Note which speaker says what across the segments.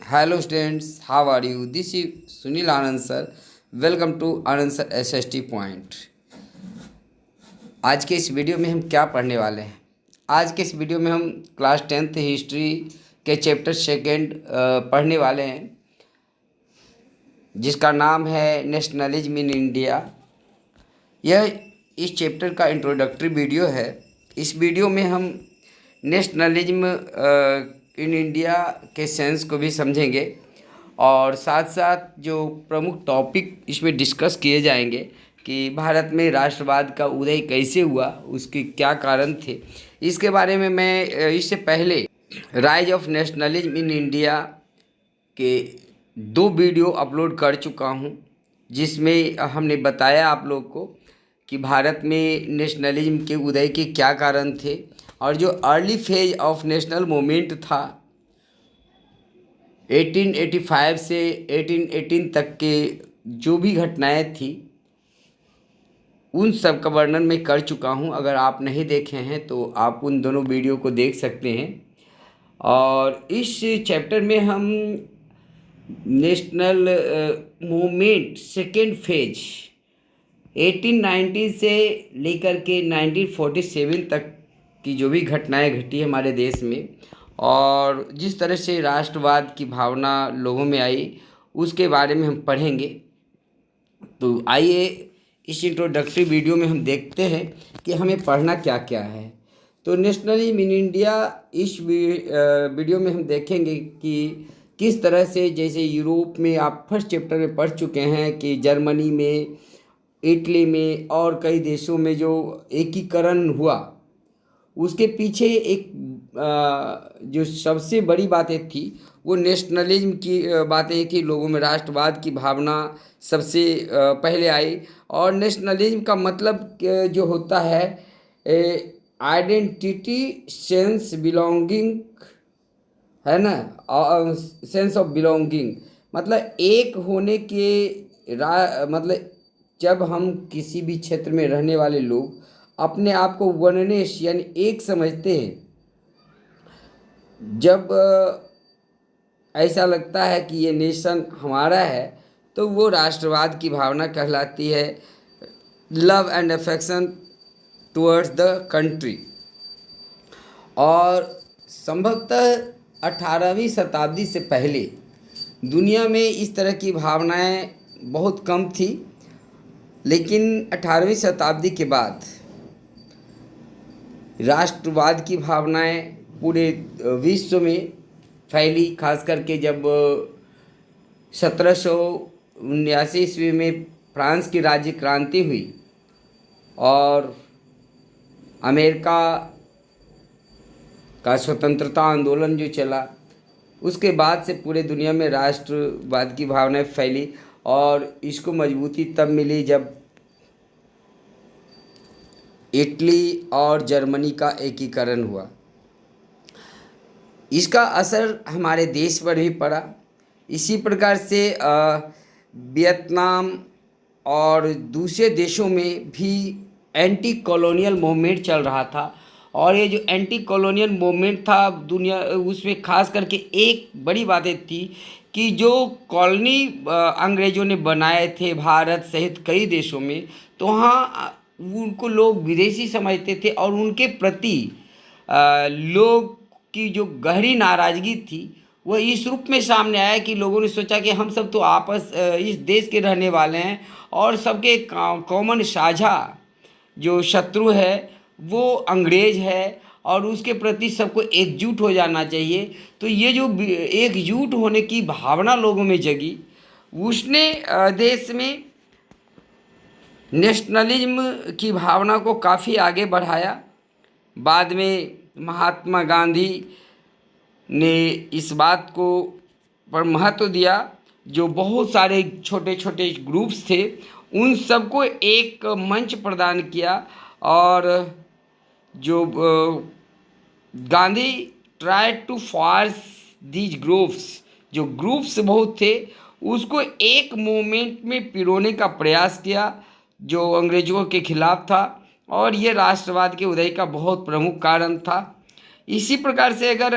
Speaker 1: Hello students, how are you? This is Sunil Anand sir. Welcome to Anand sir SST Point. आज के इस video में हम क्या पढ़ने वाले हैं? आज के इस वीडियो में हम क्लास 10th हिस्ट्री के चैप्टर सेकेंड पढ़ने वाले हैं, जिसका नाम है नेशनलिज्म इन इंडिया। यह इस चैप्टर का इंट्रोडक्टरी वीडियो है। इस वीडियो में हम नेशनलिज्म इन इंडिया के सेंस को भी समझेंगे और साथ साथ जो प्रमुख टॉपिक इसमें डिस्कस किए जाएंगे कि भारत में राष्ट्रवाद का उदय कैसे हुआ, उसके क्या कारण थे, इसके बारे में मैं इससे पहले rise of nationalism in India के 2 वीडियो अपलोड कर चुका हूं, जिसमें हमने बताया आप लोग को कि भारत में नेशनलिज्म के उदय के क्या कारण थे और जो early phase of national movement था 1885 से 1818 तक के जो भी घटनाएं थी उन सब का वर्णन मैं कर चुका हूं। अगर आप नहीं देखे हैं तो आप उन दोनों वीडियो को देख सकते हैं। और इस चैप्टर में हम नेशनल मूवमेंट सेकेंड फेज 1890 से लेकर के 1947 तक की जो भी घटनाएं घटी हमारे देश में और जिस तरह से राष्ट्रवाद की भावना लोगों में आई, उसके बारे में हम पढ़ेंगे। तो आइए इस इंट्रोडक्टरी वीडियो में हम देखते हैं कि हमें पढ़ना क्या क्या है। तो नेशनलिज्म इन इंडिया इस वीडियो में हम देखेंगे कि किस तरह से, जैसे यूरोप में आप फर्स्ट चैप्टर में पढ़ चुके हैं कि जर्मनी में, इटली में और कई देशों में जो एकीकरण हुआ, उसके पीछे एक जो सबसे बड़ी बातें थी वो नेशनलिज्म की बातें कि लोगों में राष्ट्रवाद की भावना सबसे पहले आई। और नेशनलिज्म का मतलब जो होता है आइडेंटिटी, सेंस बिलोंगिंग, है ना, सेंस ऑफ बिलोंगिंग, मतलब एक होने के मतलब जब हम किसी भी क्षेत्र में रहने वाले लोग अपने आप को वननेस यानी एक समझते हैं, जब ऐसा लगता है कि ये नेशन हमारा है तो वो राष्ट्रवाद की भावना कहलाती है, love and affection towards the country. और संभवतः 18वीं शताब्दी से पहले दुनिया में इस तरह की भावनाएं बहुत कम थी, लेकिन 18वीं शताब्दी के बाद राष्ट्रवाद की भावनाएं पूरे विश्व में फैली। खास करके जब 1779 ईस्वी में फ्रांस की राज्य क्रांति हुई और अमेरिका का स्वतंत्रता आंदोलन जो चला, उसके बाद से पूरे दुनिया में राष्ट्रवाद की भावनाएं फैली और इसको मजबूती तब मिली जब इटली और जर्मनी का एकीकरण हुआ। इसका असर हमारे देश पर भी पड़ा। इसी प्रकार से वियतनाम और दूसरे देशों में भी एंटी कॉलोनियल मूवमेंट चल रहा था और ये जो एंटी कॉलोनियल मूवमेंट था दुनिया, उसमें खास करके एक बड़ी बातें थी कि जो कॉलोनी अंग्रेज़ों ने बनाए थे भारत सहित कई देशों में, तो वहाँ उनको लोग विदेशी समझते थे और उनके प्रति लोग की जो गहरी नाराज़गी थी वह इस रूप में सामने आया कि लोगों ने सोचा कि हम सब तो आपस इस देश के रहने वाले हैं और सबके कॉमन साझा जो शत्रु है वो अंग्रेज है और उसके प्रति सबको एकजुट हो जाना चाहिए। तो ये जो एकजुट होने की भावना लोगों में जगी, उसने देश में नेशनलिज्म की भावना को काफ़ी आगे बढ़ाया। बाद में महात्मा गांधी ने इस बात को पर महत्व दिया, जो बहुत सारे छोटे छोटे ग्रुप्स थे उन सबको एक मंच प्रदान किया और जो Gandhi try to force these groups, जो ग्रुप्स बहुत थे उसको एक मूवमेंट में पिरोने का प्रयास किया जो अंग्रेज़ों के खिलाफ था और ये राष्ट्रवाद के उदय का बहुत प्रमुख कारण था। इसी प्रकार से अगर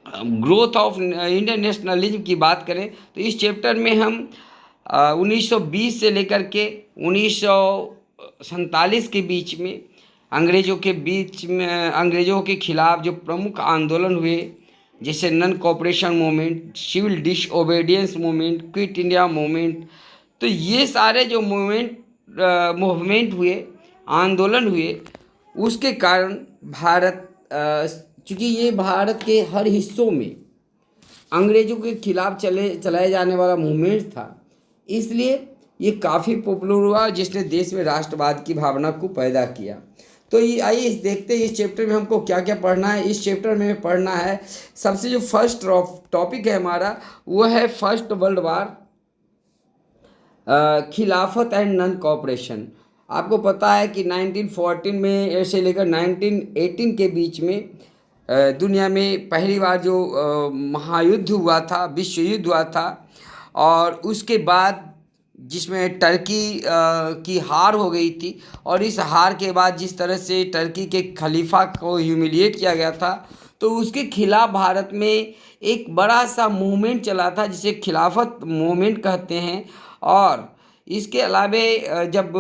Speaker 1: ग्रोथ ऑफ इंडियन नेशनलिज्म की बात करें तो इस चैप्टर में हम 1920 से लेकर के 1947 के बीच में अंग्रेज़ों के खिलाफ जो प्रमुख आंदोलन हुए, जैसे non cooperation movement, civil disobedience movement, quit India movement, तो ये सारे जो मूवमेंट हुए, आंदोलन हुए, उसके कारण भारत, चूँकि ये भारत के हर हिस्सों में अंग्रेज़ों के खिलाफ चलाए जाने वाला मूवमेंट था, इसलिए ये काफ़ी पॉपुलर हुआ, जिसने देश में राष्ट्रवाद की भावना को पैदा किया। तो ये आइए देखते हैं इस चैप्टर में हमको क्या क्या पढ़ना है। इस चैप्टर में पढ़ना है, सबसे जो फर्स्ट टॉपिक है हमारा, वो है फर्स्ट वर्ल्ड वार, खिलाफत एंड नन कॉपरेशन। आपको पता है कि 1914 में से लेकर 1918 के बीच में दुनिया में पहली बार जो महायुद्ध हुआ था, विश्व युद्ध हुआ था, और उसके बाद जिसमें टर्की की हार हो गई थी, और इस हार के बाद जिस तरह से टर्की के खलीफा को ह्यूमिलिएट किया गया था, तो उसके खिलाफ भारत में एक बड़ा सा मूवमेंट चला था, जिसे खिलाफत मूवमेंट कहते हैं। और इसके अलावे जब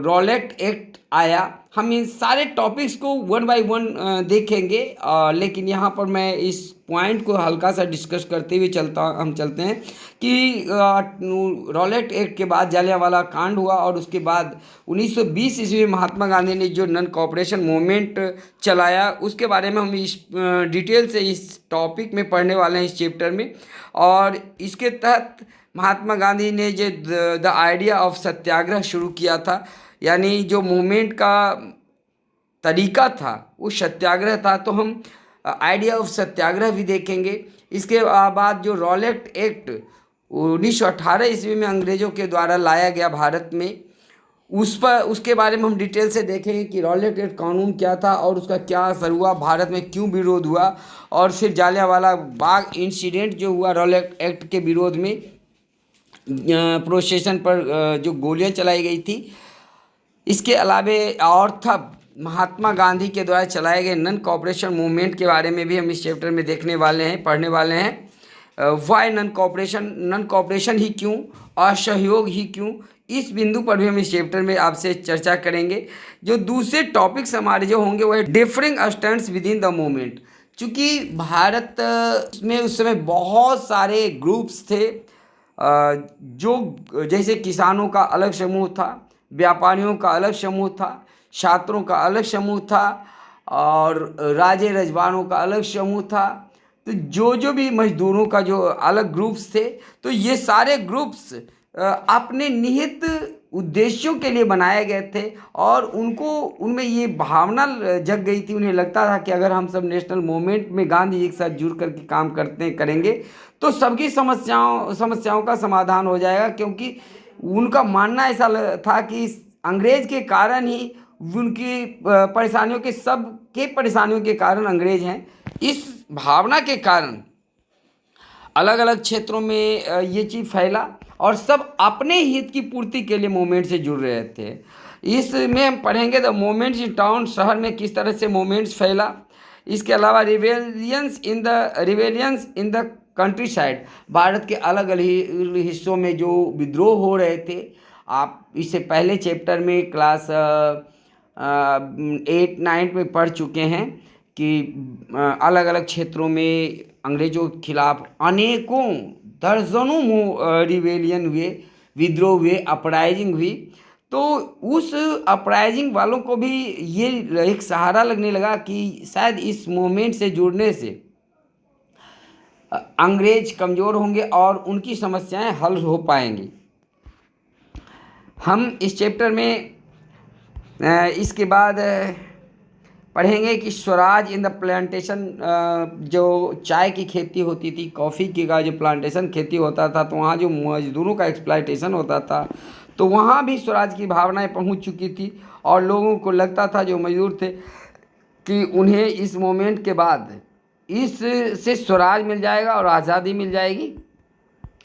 Speaker 1: रॉलेट एक्ट आया, हम इन सारे टॉपिक्स को वन बाय वन देखेंगे, लेकिन यहाँ पर मैं इस पॉइंट को हल्का सा डिस्कस करते हुए चलते हैं कि रॉलेट एक्ट के बाद जालियांवाला कांड हुआ, और उसके बाद 1920 ईस्वी में महात्मा गांधी ने जो नन कॉपरेशन मूवमेंट चलाया, उसके बारे में हम इस डिटेल से इस टॉपिक में पढ़ने वाले हैं, इस चैप्टर में। और इसके तहत महात्मा गांधी ने जो द आइडिया ऑफ सत्याग्रह शुरू किया था, यानी जो मूवमेंट का तरीका था वो सत्याग्रह था, तो हम आइडिया ऑफ सत्याग्रह भी देखेंगे। इसके बाद जो रॉलेट एक्ट 1918 ईस्वी में अंग्रेज़ों के द्वारा लाया गया भारत में, उसके बारे में हम डिटेल से देखेंगे कि रॉलेट एक्ट कानून क्या था और उसका क्या असर हुआ, भारत में क्यों विरोध हुआ, और फिर जालियांवाला बाग इंसिडेंट जो हुआ रॉलेट एक्ट के विरोध में, प्रोसेशन पर जो गोलियां चलाई गई थी। इसके अलावे और था महात्मा गांधी के द्वारा चलाए गए नन कॉपरेशन मूवमेंट के बारे में भी हम इस चैप्टर में देखने वाले हैं, पढ़ने वाले हैं। वाई नन कॉपरेशन ही क्यों, असहयोग ही क्यों, इस बिंदु पर भी हम इस चैप्टर में आपसे चर्चा करेंगे। जो दूसरे टॉपिक्स हमारे जो होंगे वो है differing stands with in the movement. चूँकि भारत में उस समय बहुत सारे ग्रुप्स थे, जो जैसे किसानों का अलग समूह था, व्यापारियों का अलग समूह था, छात्रों का अलग समूह था, और राजे रजवाड़ों का अलग समूह था। तो जो भी मजदूरों का जो अलग ग्रुप्स थे, तो ये सारे ग्रुप्स अपने निहित उद्देश्यों के लिए बनाए गए थे, और उनमें ये भावना जग गई थी, उन्हें लगता था कि अगर हम सब नेशनल मूवमेंट में गांधी जी के साथ जुड़ करके काम करेंगे तो सबकी समस्याओं का समाधान हो जाएगा। क्योंकि उनका मानना ऐसा था कि अंग्रेज के कारण ही उनकी परेशानियों के कारण अंग्रेज हैं। इस भावना के कारण अलग अलग क्षेत्रों में ये चीज़ फैला, और सब अपने हित की पूर्ति के लिए मूवमेंट से जुड़ रहे थे। इसमें हम पढ़ेंगे द मूवमेंट्स इन टाउन, शहर में किस तरह से मूवमेंट्स फैला। इसके अलावा rebellions in the country side, Bharat के अलग अलग हिस्सों में जो विद्रोह हो रहे थे। आप इससे पहले चैप्टर में क्लास 8 9 में पढ़ चुके हैं कि अलग अलग क्षेत्रों में अंग्रेज़ों के खिलाफ अनेकों दर्जनों रिवेलियन हुए, विद्रोह हुए, अपराइजिंग हुई। तो उस अपराइजिंग वालों को भी ये एक सहारा लगने लगा कि शायद इस मूवमेंट से जुड़ने से अंग्रेज कमज़ोर होंगे और उनकी समस्याएं हल हो पाएंगी। हम इस चैप्टर में इसके बाद पढ़ेंगे कि स्वराज इन द प्लांटेशन, जो चाय की खेती होती थी, कॉफ़ी की का जो प्लांटेशन खेती होता था, तो वहाँ जो मजदूरों का एक्सप्लॉयटेशन होता था, तो वहाँ भी स्वराज की भावनाएं पहुँच चुकी थी, और लोगों को लगता था जो मजदूर थे कि उन्हें इस मोमेंट के बाद इससे स्वराज मिल जाएगा और आज़ादी मिल जाएगी।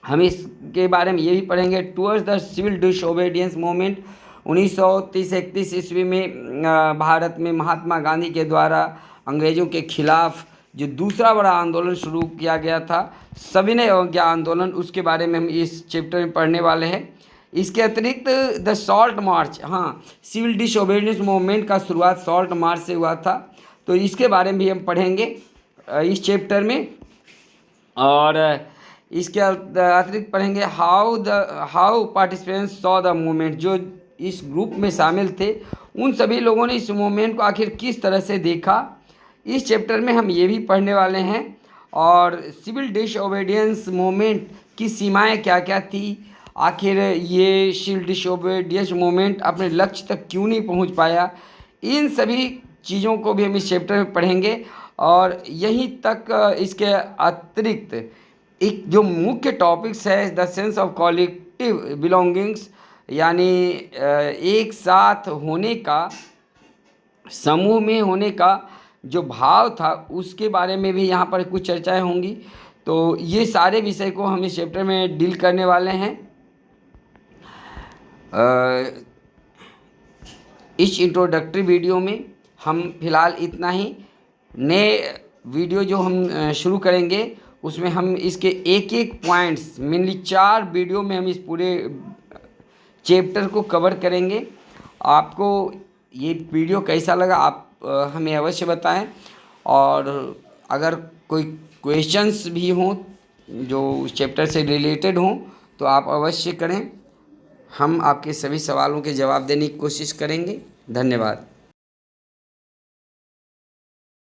Speaker 1: हम इसके बारे में ये भी पढ़ेंगे। Towards the civil disobedience movement, 1930-31 ईस्वी में भारत में महात्मा गांधी के द्वारा अंग्रेज़ों के खिलाफ जो दूसरा बड़ा आंदोलन शुरू किया गया था, सविनय अवज्ञा आंदोलन, उसके बारे में हम इस चैप्टर में पढ़ने वाले हैं। इसके अतिरिक्त द सॉल्ट मार्च, हाँ, सिविल डिसोबीडियंस मूवमेंट का शुरुआत सॉल्ट मार्च से हुआ था, तो इसके बारे में भी हम पढ़ेंगे इस चैप्टर में। और इसके अतिरिक्त पढ़ेंगे how participants saw the movement, जो इस ग्रुप में शामिल थे उन सभी लोगों ने इस मूवमेंट को आखिर किस तरह से देखा, इस चैप्टर में हम ये भी पढ़ने वाले हैं। और सिविल डिसओबीडियंस मूवमेंट की सीमाएं क्या क्या थी, आखिर ये सिविल डिसओबीडियंस मूवमेंट अपने लक्ष्य तक क्यों नहीं पहुंच पाया, इन सभी चीज़ों को भी हम इस चैप्टर में पढ़ेंगे। और यहीं तक इसके अतिरिक्त एक जो मुख्य टॉपिक्स है, the sense of collective belongings, यानी एक साथ होने का, समूह में होने का जो भाव था, उसके बारे में भी यहाँ पर कुछ चर्चाएं होंगी। तो ये सारे विषय को हम इस चैप्टर में डील करने वाले हैं। इस इंट्रोडक्टरी वीडियो में हम फिलहाल इतना ही। नए वीडियो जो हम शुरू करेंगे उसमें हम इसके एक एक पॉइंट्स, मेनली 4 वीडियो में हम इस पूरे चैप्टर को कवर करेंगे। आपको ये वीडियो कैसा लगा आप हमें अवश्य बताएं, और अगर कोई क्वेश्चंस भी हों जो उस चैप्टर से रिलेटेड हों तो आप अवश्य करें। हम आपके सभी सवालों के जवाब देने की कोशिश करेंगे। धन्यवाद।